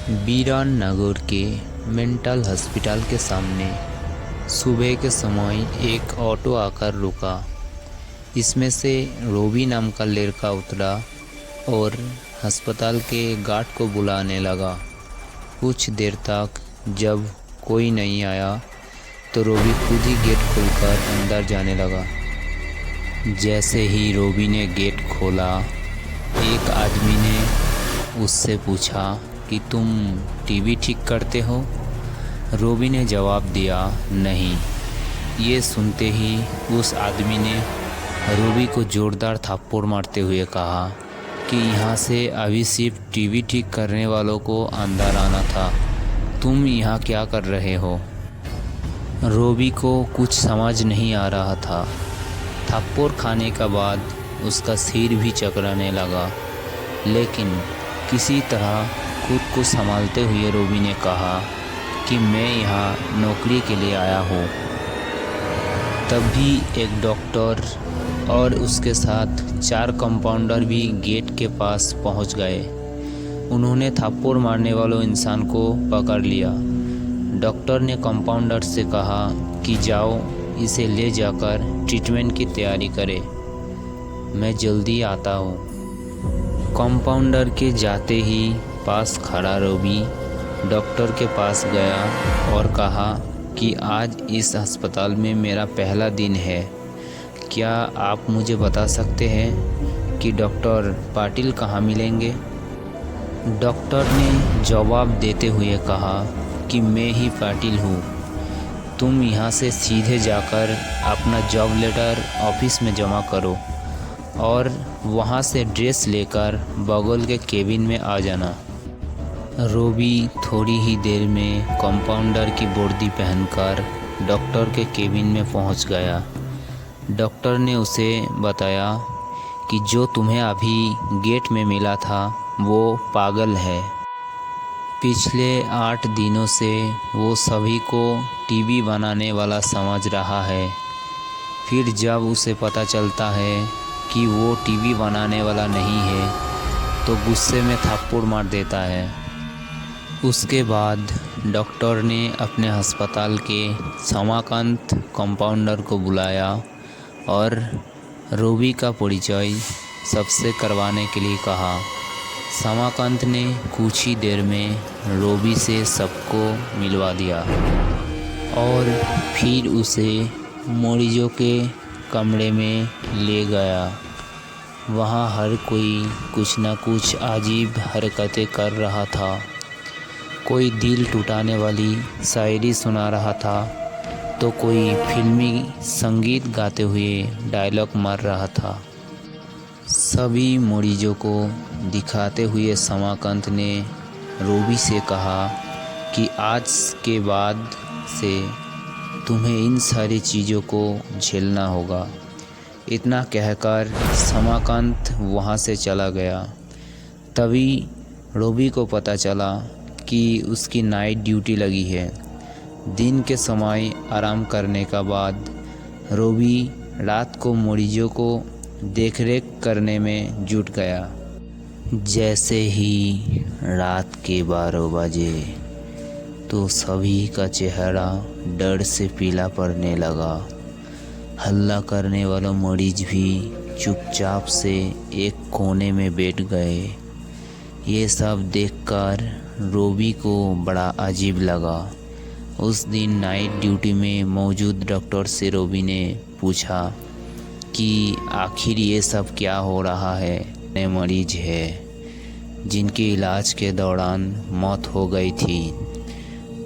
बीरान नगर के mental hospital के सामने सुबह के समय एक ऑटो आकर रुका। इसमें से रोबी नाम का लड़का उतरा और अस्पताल के गार्ड को बुलाने लगा। कुछ देर तक जब कोई नहीं आया तो रोबी खुद ही गेट खोलकर अंदर जाने लगा। जैसे ही रोबी ने गेट खोला, एक आदमी ने उससे पूछा कि तुम टीवी ठीक करते हो? रोबी ने जवाब दिया, नहीं। ये सुनते ही उस आदमी ने रोबी को जोरदार थप्पड़ मारते हुए कहा कि यहाँ से अभी सिर्फ टीवी ठीक करने वालों को अंदर आना था, तुम यहाँ क्या कर रहे हो? रोबी को कुछ समझ नहीं आ रहा था। थप्पड़ खाने के बाद उसका सिर भी चकराने लगा, लेकिन किसी तरह खुद को संभालते हुए रोबी ने कहा कि मैं यहाँ नौकरी के लिए आया हूँ। तभी एक डॉक्टर और उसके साथ 4 कंपाउंडर भी गेट के पास पहुँच गए। उन्होंने थप्पड़ मारने वाले इंसान को पकड़ लिया। डॉक्टर ने कंपाउंडर से कहा कि जाओ, इसे ले जाकर ट्रीटमेंट की तैयारी करें, मैं जल्दी आता हूँ। कंपाउंडर के जाते ही पास खड़ा रोबी डॉक्टर के पास गया और कहा कि आज इस अस्पताल में मेरा पहला दिन है, क्या आप मुझे बता सकते हैं कि डॉक्टर पाटिल कहाँ मिलेंगे? डॉक्टर ने जवाब देते हुए कहा कि मैं ही पाटिल हूँ, तुम यहाँ से सीधे जाकर अपना जॉब लेटर ऑफिस में जमा करो और वहाँ से ड्रेस लेकर बगल के केबिन में आ जाना। रोबी थोड़ी ही देर में कंपाउंडर की वर्दी पहनकर डॉक्टर के केबिन में पहुँच गया। डॉक्टर ने उसे बताया कि जो तुम्हें अभी गेट में मिला था वो पागल है। पिछले 8 दिनों से वो सभी को टीवी बनाने वाला समझ रहा है। फिर जब उसे पता चलता है कि वो टीवी बनाने वाला नहीं है तो गुस्से में थप्पड़ मार देता है। उसके बाद डॉक्टर ने अपने अस्पताल के समाकांत कंपाउंडर को बुलाया और रोबी का परिचय सबसे करवाने के लिए कहा। समाकांत ने कुछ ही देर में रोबी से सबको मिलवा दिया और फिर उसे मरीजों के कमरे में ले गया। वहाँ हर कोई कुछ न कुछ अजीब हरकतें कर रहा था। कोई दिल टुटाने वाली शायरी सुना रहा था तो कोई फिल्मी संगीत गाते हुए डायलॉग मार रहा था। सभी मरीजों को दिखाते हुए समाकांत ने रोबी से कहा कि आज के बाद से तुम्हें इन सारी चीज़ों को झेलना होगा। इतना कहकर समाकांत वहाँ से चला गया। तभी रोबी को पता चला कि उसकी नाइट ड्यूटी लगी है। दिन के समय आराम करने के बाद रोबी रात को मरीजों को देखरेख करने में जुट गया। जैसे ही रात के 12 बजे तो सभी का चेहरा डर से पीला पड़ने लगा। हल्ला करने वाला मरीज भी चुपचाप से एक कोने में बैठ गए। ये सब देखकर रोबी को बड़ा अजीब लगा। उस दिन नाइट ड्यूटी में मौजूद डॉक्टर से रोबी ने पूछा कि आखिर ये सब क्या हो रहा है? नए मरीज है जिनके इलाज के दौरान मौत हो गई थी,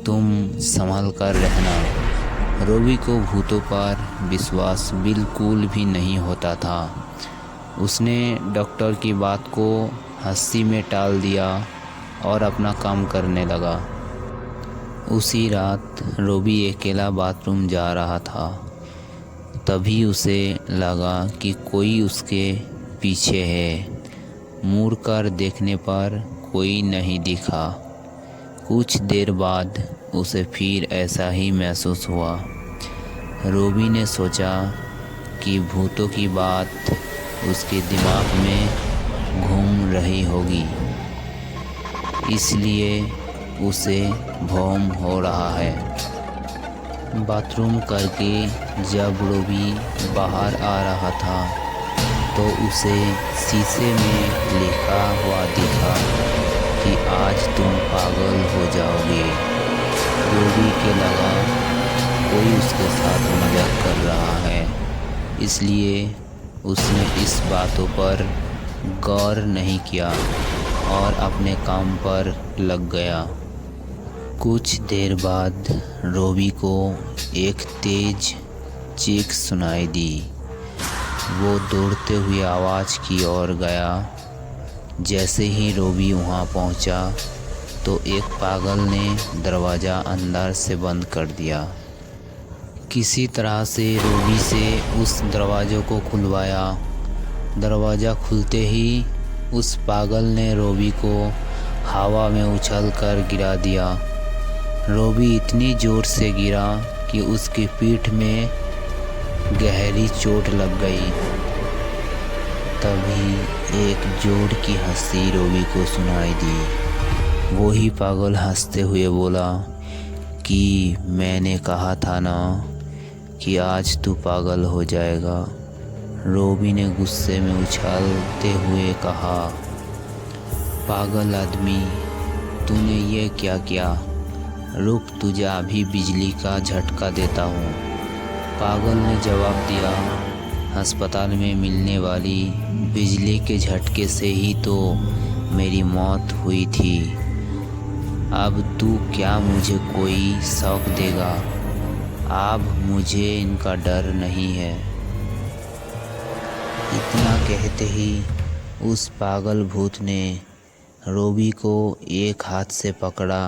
तुम संभल कर रहना। रोबी को भूतों पर विश्वास बिल्कुल भी नहीं होता था। उसने डॉक्टर की बात को हंसी में टाल दिया और अपना काम करने लगा। उसी रात रोबी अकेला बाथरूम जा रहा था। तभी उसे लगा कि कोई उसके पीछे है। मुड़ कर देखने पर कोई नहीं दिखा। कुछ देर बाद उसे फिर ऐसा ही महसूस हुआ। रोबी ने सोचा कि भूतों की बात उसके दिमाग में घूम रही होगी, इसलिए उसे भौम हो रहा है। बाथरूम करके जब रोबी बाहर आ रहा था तो उसे शीशे में लिखा हुआ दिखा कि आज तुम पागल हो जाओगे। रोबी के लगा कोई उसके साथ मजाक कर रहा है, इसलिए उसने इस बातों पर गौर नहीं किया और अपने काम पर लग गया। कुछ देर बाद रोबी को एक तेज चीख सुनाई दी। वो दौड़ते हुए आवाज़ की ओर गया। जैसे ही रोबी वहाँ पहुँचा तो एक पागल ने दरवाज़ा अंदर से बंद कर दिया। किसी तरह से रोबी से उस दरवाज़े को खुलवाया। दरवाज़ा खुलते ही उस पागल ने रोबी को हवा में उछलकर गिरा दिया। रोबी इतनी ज़ोर से गिरा कि उसकी पीठ में गहरी चोट लग गई। तभी एक जोर की हंसी रोबी को सुनाई दी। वो ही पागल हंसते हुए बोला कि मैंने कहा था ना कि आज तू पागल हो जाएगा। रोबी ने गुस्से में उछलते हुए कहा, पागल आदमी, तूने ये क्या किया? रुक, तुझे अभी बिजली का झटका देता हूँ। पागल ने जवाब दिया, अस्पताल में मिलने वाली बिजली के झटके से ही तो मेरी मौत हुई थी। अब तू क्या मुझे कोई शौक देगा? अब मुझे इनका डर नहीं है। इतना कहते ही उस पागल भूत ने रोबी को एक हाथ से पकड़ा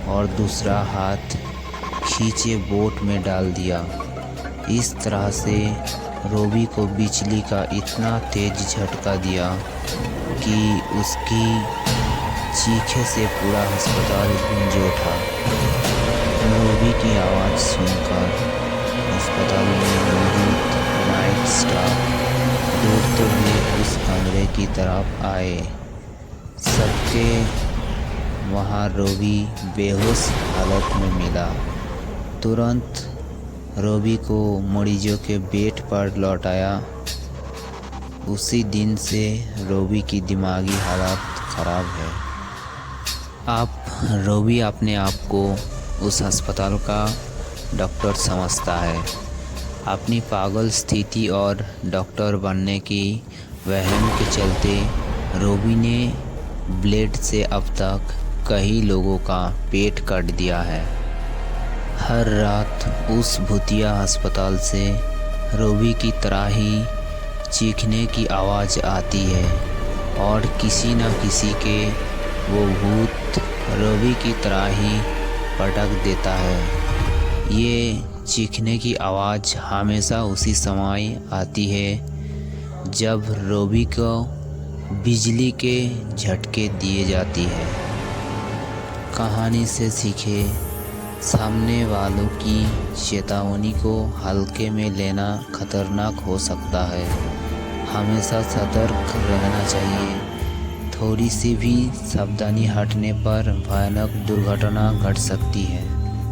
और दूसरा हाथ खींचे बोट में डाल दिया। इस तरह से रोबी को बिजली का इतना तेज झटका दिया कि उसकी चीखे से पूरा अस्पताल गूंज उठा। रोबी की आवाज़ सुनकर अस्पताल में मौजूद नाइट स्टाफ दौड़ते हुए उस कमरे की तरफ आए। सबके वहाँ रोबी बेहोश हालत में मिला। तुरंत रोबी को मरीजों के बेड पर लौटाया। उसी दिन से रोबी की दिमागी हालत ख़राब है। अब रोबी अपने आप को उस अस्पताल का डॉक्टर समझता है। अपनी पागल स्थिति और डॉक्टर बनने की वहम के चलते रोबी ने ब्लेड से अब तक कई लोगों का पेट काट दिया है। हर रात उस भूतिया अस्पताल से रोबी की तरह ही चीखने की आवाज़ आती है और किसी न किसी के वो भूत रोबी की तरह ही पटक देता है। ये चीखने की आवाज़ हमेशा उसी समय आती है जब रोबी को बिजली के झटके दिए जाती है। कहानी से सीखे, सामने वालों की चेतावनी को हल्के में लेना खतरनाक हो सकता है। हमेशा सतर्क रहना चाहिए। थोड़ी सी भी सावधानी हटने पर भयानक दुर्घटना घट सकती है।